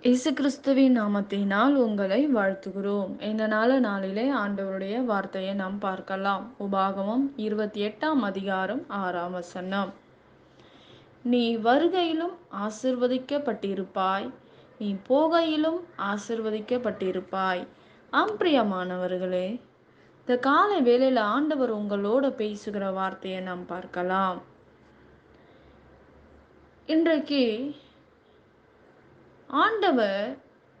இயேசு கிறிஸ்துவின் நாமத்தினால் உங்களை வாழ்த்துகிறோம். இந்த நாளிலே ஆண்டவருடைய வார்த்தையை நாம் பார்க்கலாம். உபாகமம் 28ஆம் அதிகாரம் 6ஆம் வசனம். நீ வருகையிலும் ஆசீர்வதிக்கப்பட்டிருப்பாய், நீ போகையிலும் ஆசீர்வதிக்கப்பட்டிருப்பாய். பிரியமானவர்களே, இந்த காலை வேளையில ஆண்டவர் உங்களோட பேசுகிற வார்த்தையை நாம் பார்க்கலாம். இன்றைக்கு ஆண்டவர்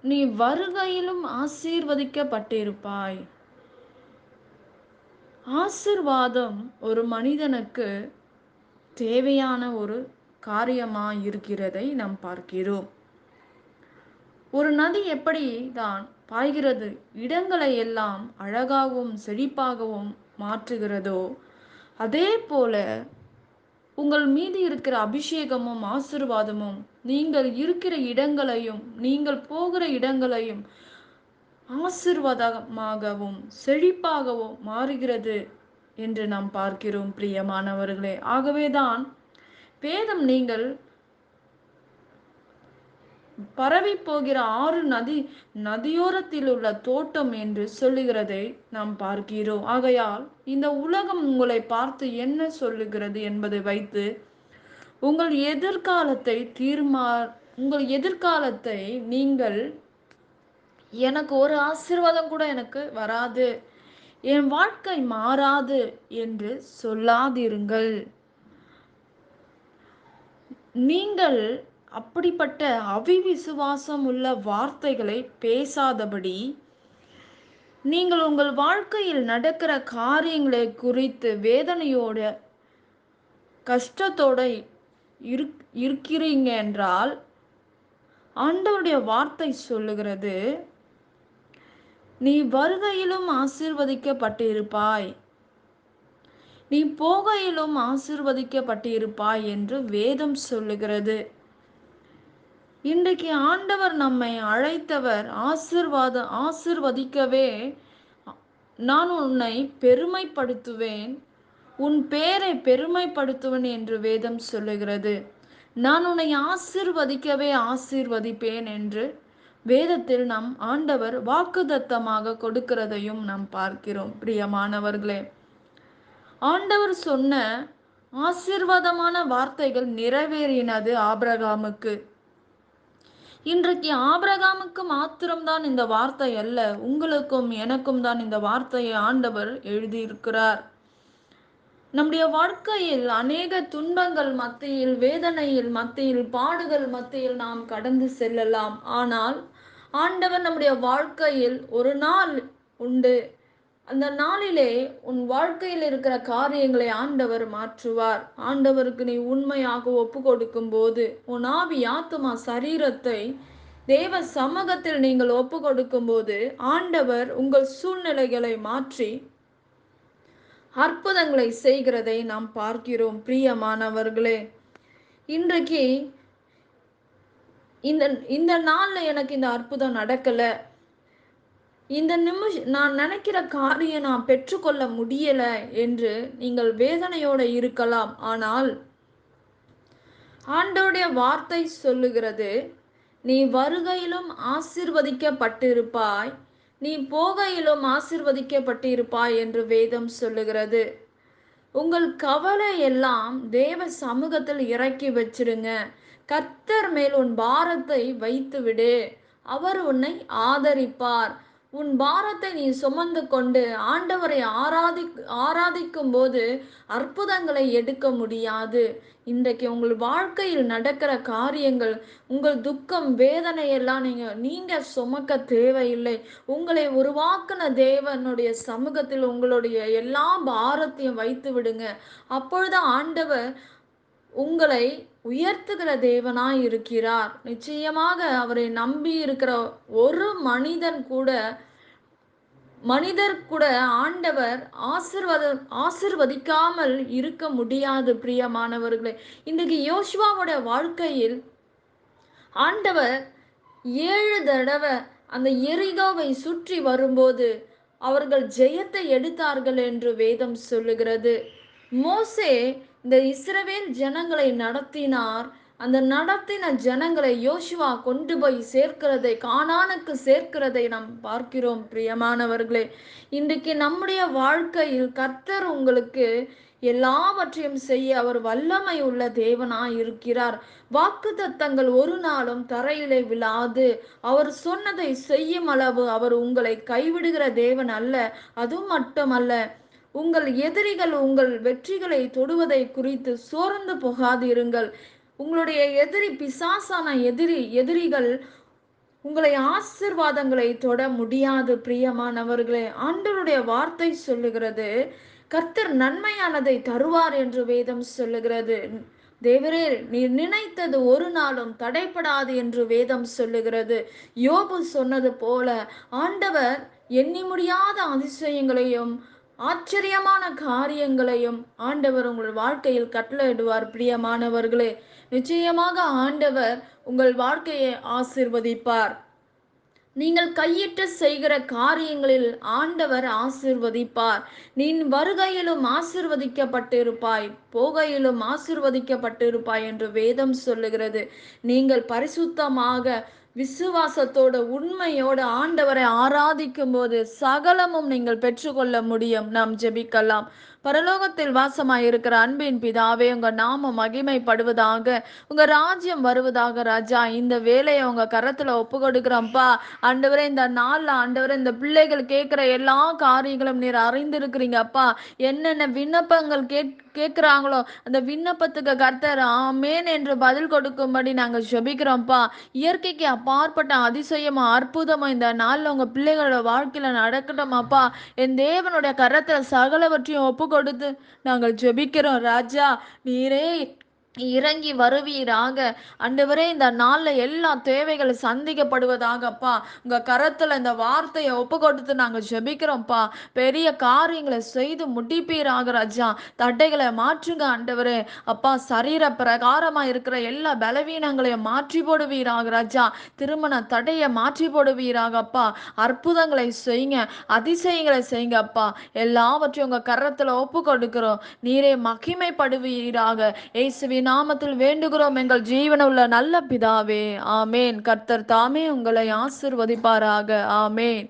நீ வருகையிலும் ஆசீர்வதிக்கப்பட்டிருப்பாய். ஆசீர்வாதம் ஒரு மனிதனுக்கு தேவையான ஒரு காரியமாய் இருக்கிறதை நாம் பார்க்கிறோம். ஒரு நதி எப்படி தான் பாய்கிறது, இடங்களை எல்லாம் அழகாகவும் செழிப்பாகவும் மாற்றுகிறதோ, அதே போல உங்கள் மீது இருக்கிற அபிஷேகமும் ஆசீர்வாதமும் நீங்கள் இருக்கிற இடங்களையும் நீங்கள் போகிற இடங்களையும் ஆசீர்வாதமாகவும் செழிப்பாகவும் மாறுகிறது என்று நாம் பார்க்கிறோம். பிரியமானவர்களே, ஆகவேதான் வேதம் நீங்கள் பரவி போகிற நதியோரத்தில் உள்ள தோட்டம் என்று சொல்லுகிறதை நாம் பார்க்கிறோம். ஆகையால் இந்த உலகம் உங்களை பார்த்து என்ன சொல்லுகிறது என்பதை வைத்து உங்கள் எதிர்காலத்தை நீங்கள் எனக்கு ஒரு ஆசீர்வாதம் கூட எனக்கு வராது, என் வாழ்க்கை மாறாது என்று சொல்லாதிருங்கள். நீங்கள் அப்படிப்பட்ட அவிவிசுவாசம் உள்ள வார்த்தைகளை பேசாதபடி நீங்கள் உங்கள் வாழ்க்கையில் நடக்கிற காரியங்களை குறித்து வேதனையோட கஷ்டத்தோட இருக்கிறீங்க என்றால், ஆண்டவருடைய வார்த்தை சொல்லுகிறது, நீ வருகையிலும் ஆசீர்வதிக்கப்பட்டிருப்பாய், நீ போகையிலும் ஆசீர்வதிக்கப்பட்டிருப்பாய் என்று வேதம் சொல்லுகிறது. இன்றைக்கு ஆண்டவர் நம்மை அழைத்தவர் ஆசீர்வதிக்கவே. நான் உன்னை பெருமைப்படுத்துவேன், உன் பேரை பெருமைப்படுத்துவேன் என்று வேதம் சொல்லுகிறது. நான் உன்னை ஆசீர்வதிக்கவே ஆசீர்வதிப்பேன் என்று வேதத்தில் நம் ஆண்டவர் வாக்குத்தத்தமாக கொடுக்கிறதையும் நாம் பார்க்கிறோம். பிரியமானவர்களே, ஆண்டவர் சொன்ன ஆசீர்வாதமான வார்த்தைகள் நிறைவேறினது ஆபிரகாமுக்கு. இன்றைக்கு ஆபிரகாமுக்கு மாத்திரம்தான் இந்த வார்த்தை அல்ல, உங்களுக்கும் எனக்கும் தான் இந்த வார்த்தையை ஆண்டவர் எழுதியிருக்கிறார். நம்முடைய வாழ்க்கையில் அநேக துன்பங்கள் மத்தியில், வேதனையில் மத்தியில், பாடுகள் மத்தியில் நாம் கடந்து செல்லலாம். ஆனால் ஆண்டவர் நம்முடைய வாழ்க்கையில் ஒரு நாள் உண்டு, அந்த நாளிலே உன் வாழ்க்கையில் இருக்கிற காரியங்களை ஆண்டவர் மாற்றுவார். ஆண்டவருக்கு நீ உண்மையாக ஒப்பு கொடுக்கும் போது, உன் ஆவி ஆத்துமா சரீரத்தை தேவ சமூகத்தில் நீங்கள் ஒப்பு கொடுக்கும் போது, ஆண்டவர் உங்கள் சூழ்நிலைகளை மாற்றி அற்புதங்களை செய்கிறதை நாம் பார்க்கிறோம். பிரியமானவர்களே, இன்றைக்கு இந்த நாள்ல எனக்கு இந்த அற்புதம் நடக்கல, இந்த நிமிஷம் நான் நினைக்கிற காரியம் நான் பெற்றுக்கொள்ள முடியல என்று நீங்கள் வேதனையோட இருக்கலாம். ஆனால் ஆண்டவருடைய வார்த்தை சொல்லுகிறது, நீ வருகையிலும் ஆசீர்வதிக்கப்பட்டிருப்பாய், நீ போகையிலும் ஆசீர்வதிக்கப்பட்டிருப்பாய் என்று வேதம் சொல்லுகிறது. உங்கள் கவலை எல்லாம் தேவ சமூகத்தில் இறக்கி வச்சிருங்க. கர்த்தர் மேல் உன் பாரத்தை வைத்து விடு, அவர் உன்னை ஆதரிப்பார். உன் பாரத்தை நீ சுமந்து கொண்டு ஆண்டவரை ஆராதிக்கும் போது அற்புதங்களை எடுக்க முடியாது. இன்றைக்கு உங்கள் வாழ்க்கையில் நடக்கிற காரியங்கள், உங்கள் துக்கம் வேதனை எல்லாம் நீங்க சுமக்க தேவையில்லை. உங்களை உருவாக்கின தேவனுடைய சமூகத்தில் உங்களுடைய எல்லா பாரத்தையும் வைத்து விடுங்க. அப்பொழுது ஆண்டவர் உங்களை உயர்த்துகிற தேவனாய் இருக்கிறார். நிச்சயமாக அவரை நம்பி இருக்கிற ஒரு மனிதர் கூட ஆண்டவர் ஆசீர்வதிக்காமல் இருக்க முடியாது. பிரியமானவர்களே, இன்றைக்கு யோசுவாவுடைய வாழ்க்கையில் ஆண்டவர் 7 தடவை அந்த எரிகோவை சுற்றி வரும்போது அவர்கள் ஜெயத்தை எடுத்தார்கள் என்று வேதம் சொல்லுகிறது. மோசே இந்த இஸ்ரவேல் ஜனங்களை நடத்தினார். அந்த நடத்தின ஜனங்களை யோசுவா கொண்டு போய் சேர்க்கிறதை, கானானுக்கு சேர்க்கிறதை நாம் பார்க்கிறோம் பிரியமானவர்களே. இன்றைக்கு நம்முடைய வாழ்க்கையில் கர்த்தர் உங்களுக்கு எல்லாவற்றையும் செய்ய அவர் வல்லமை உள்ள தேவனாய் இருக்கிறார். வாக்குத்தத்தங்கள் ஒரு நாளும் தரையிலே விழாது. அவர் சொன்னதை செய்யும் அளவு அவர் உங்களை கைவிடுகிற தேவன் அல்ல. அது மட்டுமல்ல, உங்கள் எதிரிகள் உங்கள் வெற்றிகளை தொடுவதை குறித்து சோர்ந்து போகாதிருங்கள். உங்களுடைய எதிரி, பிசாசான எதிரிகள் உங்களை ஆசீர்வாதங்களை தொட முடியாது பிரியமானவர்களே. ஆண்டவருடைய வார்த்தை சொல்லுகிறது, கர்த்தர் நன்மையானதை தருவார் என்று வேதம் சொல்லுகிறது. தேவரே, நீர் நினைத்தது ஒரு நாளும் தடைப்படாது என்று வேதம் சொல்லுகிறது. யோபு சொன்னது போல ஆண்டவர் எண்ணி முடியாத அதிசயங்களையும் ஆச்சரியமான காரியங்களையும் ஆண்டவர் உங்கள் வாழ்க்கையில் கட்டளையிடுவார் பிரியமானவர்களே. நிச்சயமாக ஆண்டவர் உங்கள் வாழ்க்கையை ஆசீர்வதிப்பார். நீங்கள் கையிட்டு செய்கிற காரியங்களில் ஆண்டவர் ஆசீர்வதிப்பார். நீ வருகையிலும் ஆசீர்வதிக்கப்பட்டிருப்பாய், போகையிலும் ஆசீர்வதிக்கப்பட்டிருப்பாய் என்று வேதம் சொல்லுகிறது. நீங்கள் பரிசுத்தமாக விசுவாசத்தோடு உண்மையோடு ஆண்டவரை ஆராதிக்கும் போது சகலமும் நீங்கள் பெற்றுக்கொள்ள முடியும். நாம் ஜெபிக்கலாம். பரலோகத்தில் வாசமாய் இருக்கிற அன்பின் பிதாவே, உங்க நாமம் மகிமைப்படுவதாக, உங்க ராஜ்யம் வருவதாக. ராஜா, இந்த வேலையை உங்க கரத்துல ஒப்பு கொடுக்கிறோம்ப்பா. ஆண்டவரே, இந்த நாள்ல ஆண்டவரே, இந்த பிள்ளைகள் கேட்கிற எல்லா காரியங்களும் நீர் அறிந்திருக்கிறீங்க அப்பா. என்னென்ன விண்ணப்பங்கள் கேட்கிறாங்களோ அந்த விண்ணப்பத்துக்கு கர்த்தர் ஆமேன் என்று பதில் கொடுக்கும்படி நாங்கள் ஜெபிக்கிறோம்ப்பா. இயற்கைக்கு அப்பாற்பட்ட அதிசயமும் அற்புதமும் இந்த நாள்ல உங்க பிள்ளைகளோட வாழ்க்கையில நடக்கட்டும் அப்பா. என் தேவனுடைய கரத்துல சகலவற்றையும் ஒப்பு கொடுத்து நாங்கள் ஜெபிக்கிறோம். ராஜா, நீரே இறங்கி வருவீராக. ஆண்டவரே, இந்த நாள்ல எல்லா தேவைகள் சந்திக்கப்படுவதாகப்பா. உங்க கரத்துல இந்த வார்த்தையை ஒப்பு கொடுத்து நாங்க ஜெபிக்கிறோம்ப்பா. பெரிய காரியங்களை செய்து முடிப்பீராக ராஜா. தட்டைகளை மாற்றுங்க ஆண்டவரே. அப்பா, சரீர பிரகாரமா இருக்கிற எல்லா பலவீனங்களையும் மாற்றி போடுவீராக ராஜா. திருமண தடையை மாற்றி போடுவீராக அப்பா. அற்புதங்களை செய்யுங்க, அதிசயங்களை செய்யுங்க அப்பா. எல்லாவற்றையும் உங்க கரத்துல ஒப்பு கொடுக்கிறோம். நீரே மகிமைப்படுவீராக. இயேசுவின் நாமத்தில் வேண்டுகிறோம் எங்கள் ஜீவனுள்ள நல்ல பிதாவே, ஆமேன். கர்த்தர் தாமே உங்களை ஆசீர்வதிப்பாராக. ஆமேன்.